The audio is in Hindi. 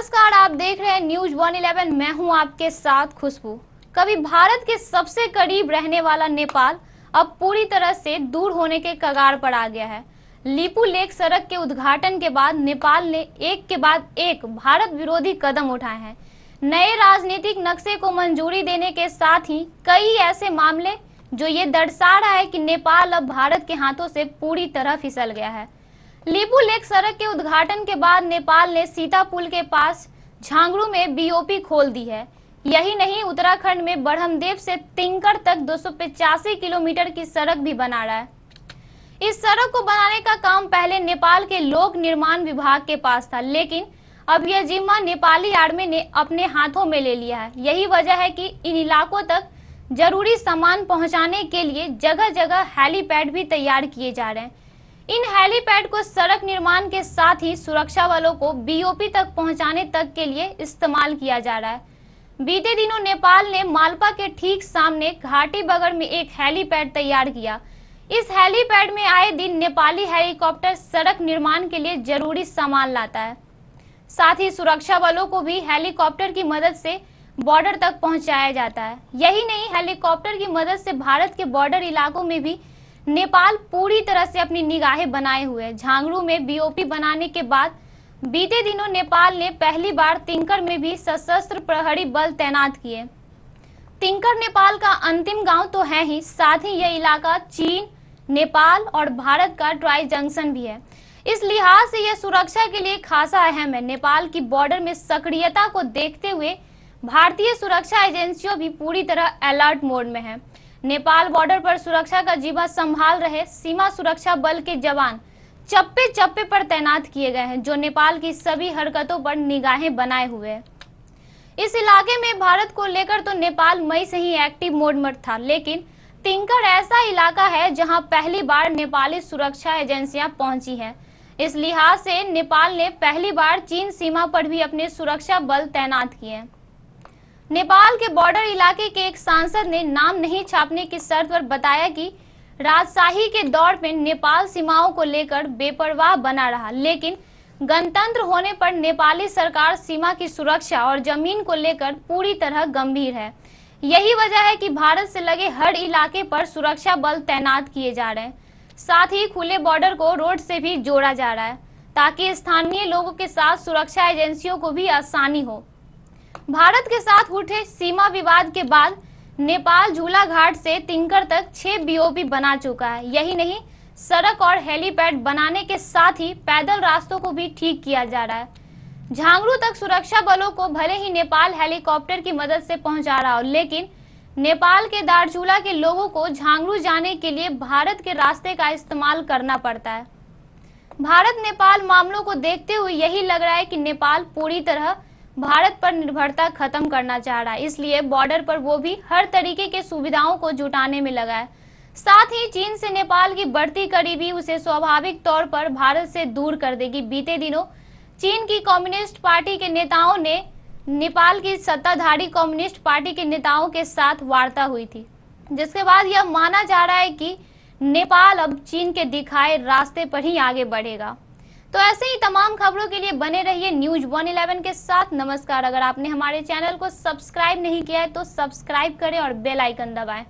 नमस्कार, आप देख रहे हैं न्यूज 111। मैं हूं आपके साथ खुशबू। कभी भारत के सबसे करीब रहने वाला नेपाल अब पूरी तरह से दूर होने के कगार पर आ गया है। लीपू लेक सड़क के उद्घाटन के बाद नेपाल ने एक के बाद एक भारत विरोधी कदम उठाए हैं। नए राजनीतिक नक्शे को मंजूरी देने के साथ ही कई ऐसे मामले जो ये दर्शा रहा है कि नेपाल अब भारत के हाथों से पूरी तरह फिसल गया है। लीपू लेक सड़क के उद्घाटन के बाद नेपाल ने सीता पुल के पास झांगरू में बीओपी खोल दी है। यही नहीं, उत्तराखंड में बड़हमदेव से तिंकर तक 285 किलोमीटर की सड़क भी बना रहा है। इस सड़क को बनाने का काम पहले नेपाल के लोक निर्माण विभाग के पास था, लेकिन अब यह जिम्मा नेपाली आर्मी ने अपने हाथों में ले लिया है। यही वजह है कि इन इलाकों तक जरूरी सामान पहुंचाने के लिए जगह जगह हेलीपैड भी तैयार किए जा रहे हैं। इन हेलीपैड को सड़क निर्माण के साथ ही सुरक्षा बलों को बीओपी तक पहुंचाने तक के लिए इस्तेमाल किया जा रहा है। बीते दिनों नेपाल ने मालपा के ठीक सामने घाटी बगड़ में एक हेलीपैड तैयार किया। इस हेलीपैड में आए दिन नेपाली हेलीकॉप्टर सड़क निर्माण के लिए जरूरी सामान लाता है। साथ ही सुरक्षा बलों को भी हेलीकॉप्टर की मदद से बॉर्डर तक पहुंचाया जाता है। यही नहीं, हेलीकॉप्टर की मदद से भारत के बॉर्डर इलाकों में भी नेपाल पूरी तरह से अपनी निगाहें बनाए हुए है। झांगरू में बीओपी बनाने के बाद बीते दिनों नेपाल ने पहली बार तिंकर में भी सशस्त्र प्रहरी बल तैनात किए। तिंकर नेपाल का अंतिम गांव तो है ही, साथ ही यह इलाका चीन, नेपाल और भारत का ट्राई जंक्शन भी है। इस लिहाज से यह सुरक्षा के लिए खासा अहम है। नेपाल की बॉर्डर में सक्रियता को देखते हुए भारतीय सुरक्षा एजेंसियों भी पूरी तरह अलर्ट मोड में है। नेपाल बॉर्डर पर सुरक्षा का जिम्मा संभाल रहे सीमा सुरक्षा बल के जवान चप्पे चप्पे पर तैनात किए गए हैं, जो नेपाल की सभी हरकतों पर निगाहें बनाए हुए हैं। इस इलाके में भारत को लेकर तो नेपाल मई से ही एक्टिव मोड में था, लेकिन तिंकर ऐसा इलाका है जहां पहली बार नेपाली सुरक्षा एजेंसियां पहुंची हैं। इस लिहाज से नेपाल ने पहली बार चीन सीमा पर भी अपने सुरक्षा बल तैनात किए हैं। नेपाल के बॉर्डर इलाके के एक सांसद ने नाम नहीं छापने की शर्त पर बताया कि राजशाही के दौर में नेपाल सीमाओं को लेकर बेपरवाह बना रहा, लेकिन गणतंत्र होने पर नेपाली सरकार सीमा की सुरक्षा और जमीन को लेकर पूरी तरह गंभीर है। यही वजह है कि भारत से लगे हर इलाके पर सुरक्षा बल तैनात किए जा रहे हैं। साथ ही खुले बॉर्डर को रोड से भी जोड़ा जा रहा है, ताकि स्थानीय लोगों के साथ सुरक्षा एजेंसियों को भी आसानी हो। भारत के साथ उठे सीमा विवाद के बाद नेपाल झूला घाट से तिंकर तक 6 बीओपी बना चुका है। यही नहीं, सड़क और हेलीपैड बनाने के साथ ही पैदल रास्तों को भी ठीक किया जा रहा है। झांगरू तक सुरक्षा बलों को भले ही नेपाल हेलीकॉप्टर की मदद से पहुंचा रहा हो, लेकिन नेपाल के दारचूला के लोगों को झांगरू जाने के लिए भारत के रास्ते का इस्तेमाल करना पड़ता है। भारत नेपाल मामलों को देखते हुए यही लग रहा है कि नेपाल पूरी तरह भारत पर निर्भरता खत्म करना चाह रहा है, इसलिए बॉर्डर पर वो भी हर तरीके के सुविधाओं को जुटाने में लगा है। साथ ही चीन से नेपाल की बढ़ती करीबी उसे स्वाभाविक तौर पर भारत से दूर कर देगी। बीते दिनों चीन की कम्युनिस्ट पार्टी के नेताओं ने नेपाल की सत्ताधारी कम्युनिस्ट पार्टी के नेताओं के साथ वार्ता हुई थी, जिसके बाद यह माना जा रहा है कि नेपाल अब चीन के दिखाए रास्ते पर ही आगे बढ़ेगा। तो ऐसे ही तमाम खबरों के लिए बने रहिए न्यूज 111 के साथ। नमस्कार। अगर आपने हमारे चैनल को सब्सक्राइब नहीं किया है तो सब्सक्राइब करें और बेल आइकन दबाएं।